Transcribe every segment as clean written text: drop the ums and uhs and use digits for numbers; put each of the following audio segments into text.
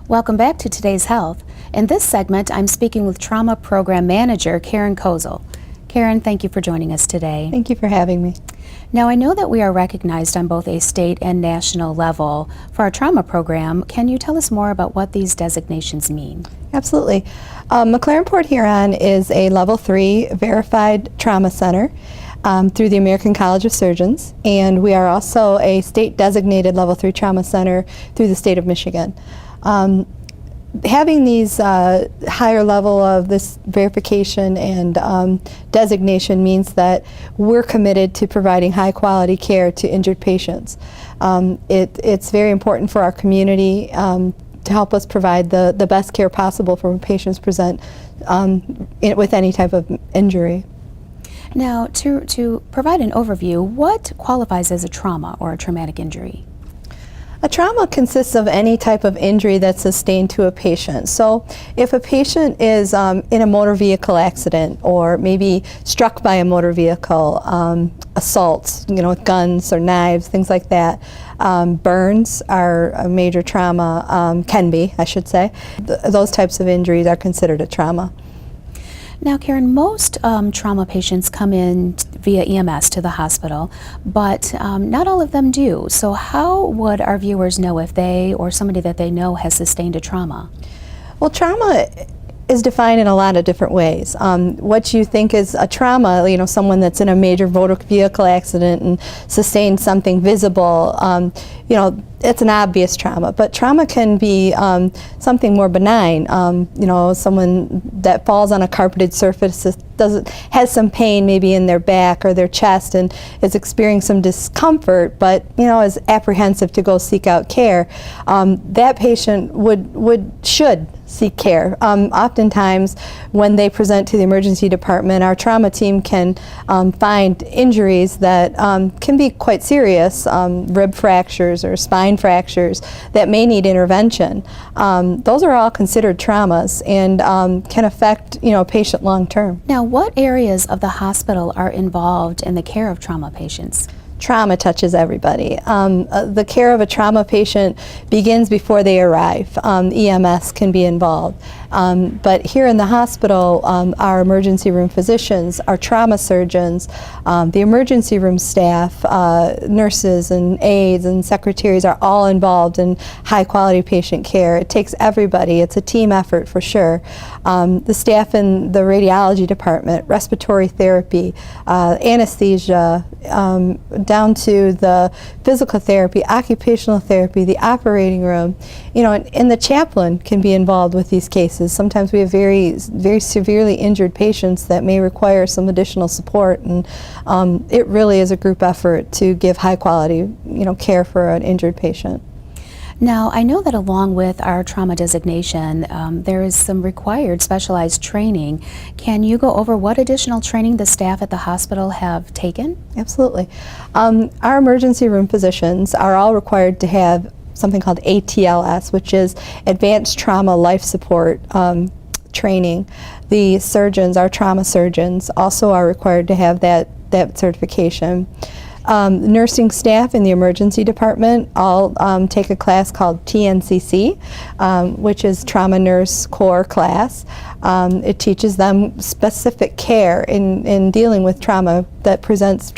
Welcome back to Today's Health. In this segment, I'm speaking with Trauma Program Manager Caren Kosal. Caren, thank you for joining us today. Thank you for having me. Now, I know that we are recognized on both a state and national level for our trauma program. Can you tell us more about what these designations mean? Absolutely. McLaren Port Huron is a Level 3 verified trauma center through the American College of Surgeons, and we are also a state designated Level 3 trauma center through the state of Michigan. Having these higher level of this verification and designation means that we're committed to providing high quality care to injured patients. It's very important for our community to help us provide the best care possible for when patients present with any type of injury. Now, to provide an overview, what qualifies as a trauma or a traumatic injury? A trauma consists of any type of injury that's sustained to a patient. So if a patient is in a motor vehicle accident or maybe struck by a motor vehicle, assaults, with guns or knives, things like that, burns are a major trauma, can be, I should say. Those types of injuries are considered a trauma. Now, Caren, most trauma patients come in via EMS to the hospital, but not all of them do. So how would our viewers know if they or somebody that they know has sustained a trauma? Well, trauma is defined in a lot of different ways. What you think is a trauma, someone that's in a major motor vehicle accident and sustained something visible, it's an obvious trauma. But trauma can be something more benign. Someone that falls on a carpeted surface has some pain maybe in their back or their chest and is experiencing some discomfort, but is apprehensive to go seek out care. That patient should seek care. Oftentimes, when they present to the emergency department, our trauma team can find injuries that can be quite serious, rib fractures or spine fractures that may need intervention. Those are all considered traumas and can affect a patient long term. Now, what areas of the hospital are involved in the care of trauma patients? Trauma touches everybody. The care of a trauma patient begins before they arrive. EMS can be involved. But here in the hospital, our emergency room physicians, our trauma surgeons, the emergency room staff, nurses and aides and secretaries are all involved in high quality patient care. It takes everybody. It's a team effort for sure. The staff in the radiology department, respiratory therapy, anesthesia, down to the physical therapy, occupational therapy, the operating room, and the chaplain can be involved with these cases. Sometimes we have very, very severely injured patients that may require some additional support, and it really is a group effort to give high quality, care for an injured patient. Now, I know that along with our trauma designation, there is some required specialized training. Can you go over what additional training the staff at the hospital have taken? Absolutely. Our emergency room physicians are all required to have something called ATLS, which is Advanced Trauma Life Support training. The surgeons, our trauma surgeons, also are required to have that certification. Nursing staff in the emergency department all take a class called TNCC, which is Trauma Nurse Core class. It teaches them specific care in dealing with trauma patients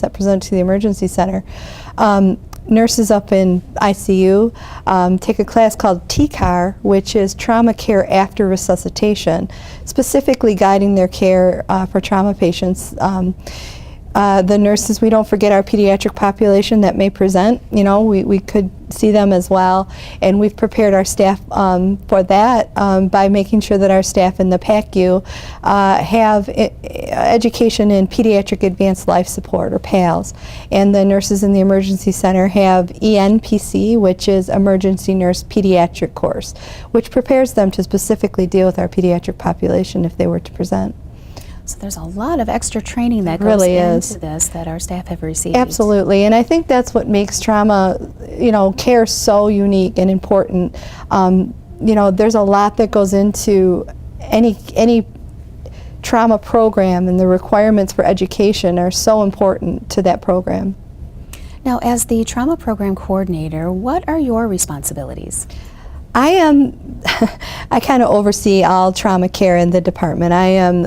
that present to the emergency center. Nurses up in ICU take a class called TCAR, which is Trauma Care After Resuscitation, specifically guiding their care for trauma patients. The nurses, we don't forget our pediatric population that may present. We could see them as well, and we've prepared our staff for that by making sure that our staff in the PACU have education in Pediatric Advanced Life Support, or PALS, and the nurses in the emergency center have ENPC, which is Emergency Nurse Pediatric course, which prepares them to specifically deal with our pediatric population if they were to present. So there's a lot of extra training that goes into this that our staff have received. Absolutely, and I think that's what makes trauma, care so unique and important. There's a lot that goes into any trauma program, and the requirements for education are so important to that program. Now, as the trauma program coordinator, what are your responsibilities? I am, I kind of oversee all trauma care in the department. I am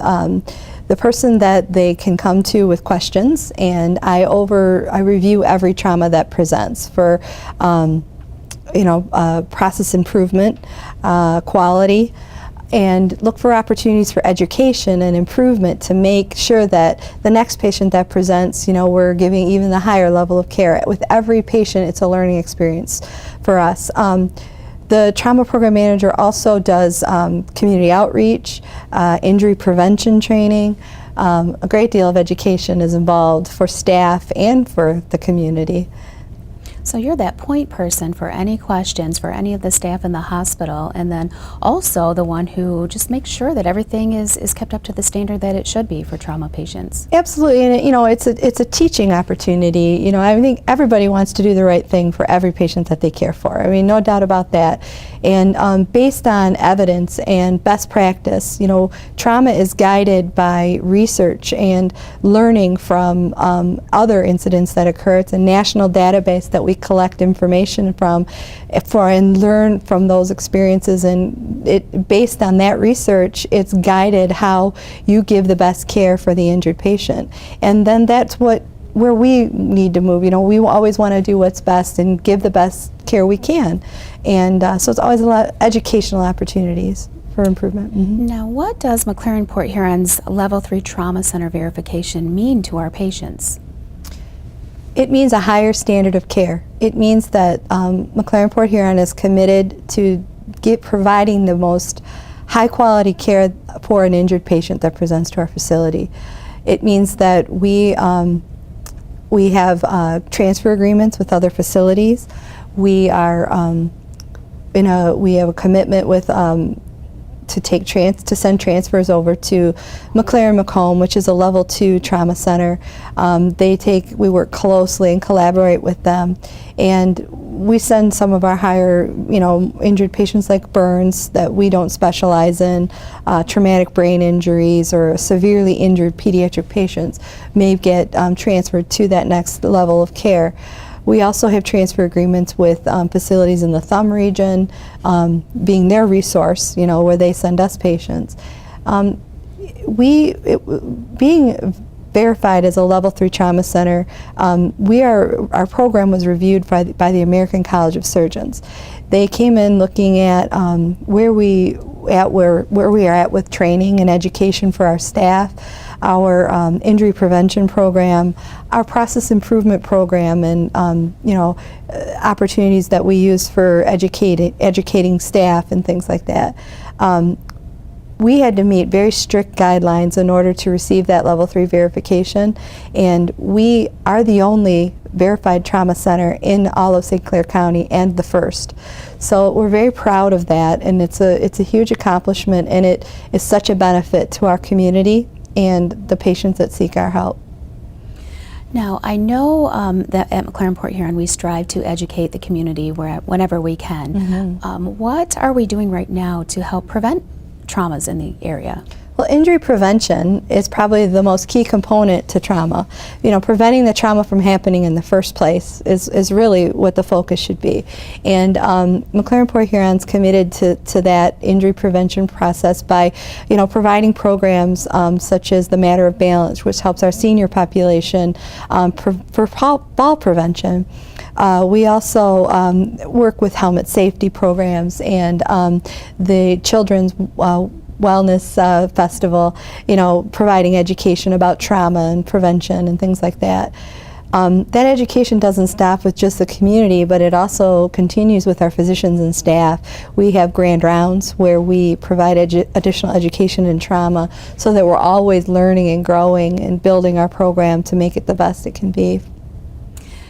the person that they can come to with questions, and I review every trauma that presents for, process improvement, quality, and look for opportunities for education and improvement to make sure that the next patient that presents, we're giving even the higher level of care. With every patient, it's a learning experience for us. The trauma program manager also does community outreach, injury prevention training. A great deal of education is involved for staff and for the community. So you're that point person for any questions for any of the staff in the hospital, and then also the one who just makes sure that everything is kept up to the standard that it should be for trauma patients. Absolutely, and it's a teaching opportunity. I think everybody wants to do the right thing for every patient that they care for. I mean, no doubt about that. And based on evidence and best practice, trauma is guided by research and learning from other incidents that occur. It's a national database that we collect information from and learn from those experiences, and based on that research, it's guided how you give the best care for the injured patient. And then that's where we need to move. We always want to do what's best and give the best care we can, and so it's always a lot of educational opportunities for improvement. Mm-hmm. Now, what does McLaren Port Huron's Level 3 Trauma Center verification mean to our patients? It means a higher standard of care. It means that McLaren Port Huron is committed to providing the most high quality care for an injured patient that presents to our facility. It means that we have transfer agreements with other facilities. We are we have a commitment with to send transfers over to McLaren Macomb, which is a Level 2 trauma center. We work closely and collaborate with them, and we send some of our higher, injured patients like burns that we don't specialize in, traumatic brain injuries, or severely injured pediatric patients may get transferred to that next level of care. We also have transfer agreements with facilities in the Thumb region, being their resource, where they send us patients. Being verified as a Level 3 trauma center, our program was reviewed by the American College of Surgeons. They came in looking at where we are at with training and education for our staff, our injury prevention program, our process improvement program, and opportunities that we use for educating staff and things like that. We had to meet very strict guidelines in order to receive that Level 3 verification, and we are the only verified trauma center in all of St. Clair County, and the first. So we're very proud of that, and it's a huge accomplishment, and it is such a benefit to our community and the patients that seek our help. Now, I know that at McLaren Port Huron we strive to educate the community whenever we can. Mm-hmm. What are we doing right now to help prevent traumas in the area? Well, injury prevention is probably the most key component to trauma. Preventing the trauma from happening in the first place is really what the focus should be. And McLaren Port Huron's committed to that injury prevention process by, providing programs such as the Matter of Balance, which helps our senior population for fall prevention. We also work with helmet safety programs and the Children's Wellness Festival, providing education about trauma and prevention and things like that. That education doesn't stop with just the community, but it also continues with our physicians and staff. We have grand rounds where we provide additional education in trauma so that we're always learning and growing and building our program to make it the best it can be.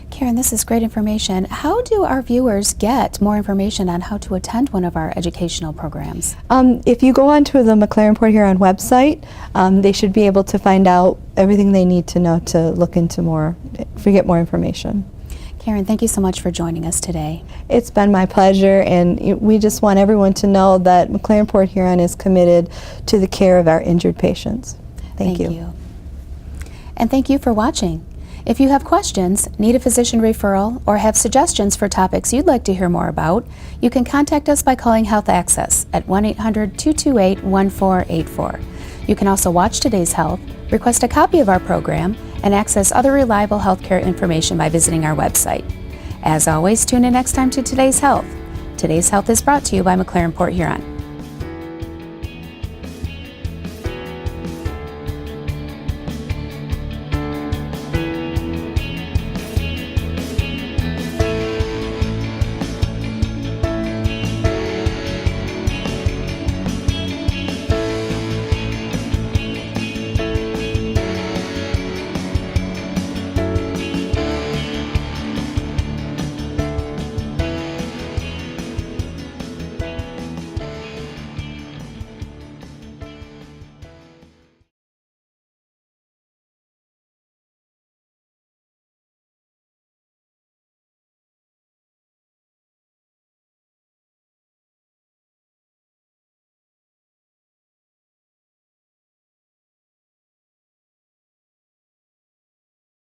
Caren, this is great information. How do our viewers get more information on how to attend one of our educational programs? If you go onto the McLaren Port Huron website, they should be able to find out everything they need to know to look into get more information. Caren, thank you so much for joining us today. It's been my pleasure, and we just want everyone to know that McLaren Port Huron is committed to the care of our injured patients. Thank you. And thank you for watching. If you have questions, need a physician referral, or have suggestions for topics you'd like to hear more about, you can contact us by calling Health Access at 1-800-228-1484. You can also watch Today's Health, request a copy of our program, and access other reliable healthcare information by visiting our website. As always, tune in next time to Today's Health. Today's Health is brought to you by McLaren Port Huron.